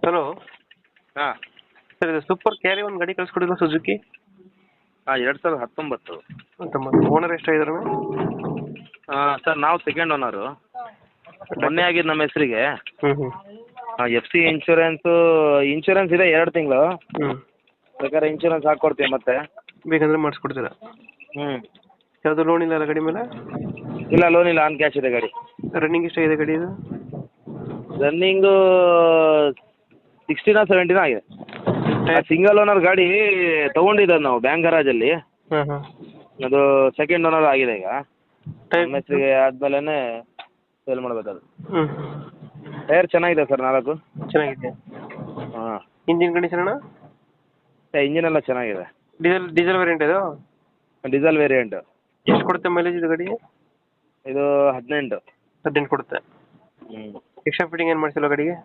Hello ಹಾಂ sir, ಇದು super carry ಒಂದು ಗಾಡಿ ಕಳಿಸ್ಕೊಡಿಲ್ಲ ಸುಜುಕಿ ಹಾಂ 2019. ಓನರ್ ಎಷ್ಟಾಗಿದ್ದಾರೆ? ಸರ್ ನಾವು ಸೆಕೆಂಡ್ ಓನರು. ಮೊನ್ನೆ ಆಗಿದ್ದು ನಮ್ಮ ಹೆಸರಿಗೆ. ಹ್ಞೂ ಎಫ್ ಸಿ ಇನ್ಶೂರೆನ್ಸ್ ಇದೆ 2 ತಿಂಗಳು. ಬೇಕಾದ್ರೆ ಇನ್ಶೂರೆನ್ಸ್ ಹಾಕ್ಕೊಡ್ತೀವಿ ಮತ್ತೆ. ಬೇಕಂದ್ರೆ ಮಾಡಿಸ್ಕೊಡ್ತೀರಾ? ಹ್ಞೂ. ಯಾವುದು ಲೋನ್ ಇಲ್ಲ ಅಲ್ಲ ಗಾಡಿ ಮೇಲೆ? ಇಲ್ಲ, ಲೋನ್ ಇಲ್ಲ, ಆನ್ ಕ್ಯಾಶ್ ಇದೆ ಗಾಡಿ. ರನ್ನಿಂಗ್ ಎಷ್ಟಾಗಿದೆ ಗಾಡಿ ಇದು? ರನ್ನಿಂಗು 16 17 ಆಗಿದೆ. ಸಿಂಗಲ್ ಓನರ್ ಗಾಡಿ ತೊಗೊಂಡಿದ್ದು ನಾವು ಬ್ಯಾಂಕ್ ಗರಾಜಲ್ಲಿ. ಹಾಂ ಅದು ಸೆಕೆಂಡ್ ಓನರ್ ಆಗಿದೆ ಈಗ. ಟೈರ್ ನಮ್ಮ ಹೆಸರಿಗೆ ಆದಮೇಲೆ ಸೇಲ್ ಮಾಡಬೇಕದು. ಹ್ಞೂ ಟೈರ್ ಚೆನ್ನಾಗಿದೆ ಸರ್, 4. ಚೆನ್ನಾಗಿದೆ. ಹಾಂ. ಇಂಜಿನ್ ಕಂಡೀಷನ್ ಅಣ್ಣ? ಇಂಜಿನ್ ಎಲ್ಲ ಚೆನ್ನಾಗಿದೆ. ಡೀಸೆಲ್ ವೇರಿಯಂಟ್ ಇದು? Diesel variant. ಎಷ್ಟು ಕೊಡುತ್ತೆ ಮೈಲೇಜ್ ಇದು ಗಾಡಿ? ಇದು 18 ಕೊಡುತ್ತೆ. ಹ್ಞೂ. ಎಕ್ಸ್ಟ್ರಾ ಫಿಟ್ಟಿಂಗ್ ಏನು ಮಾಡಿಸಿಲ್ಲ ಗಾಡಿಗೆ?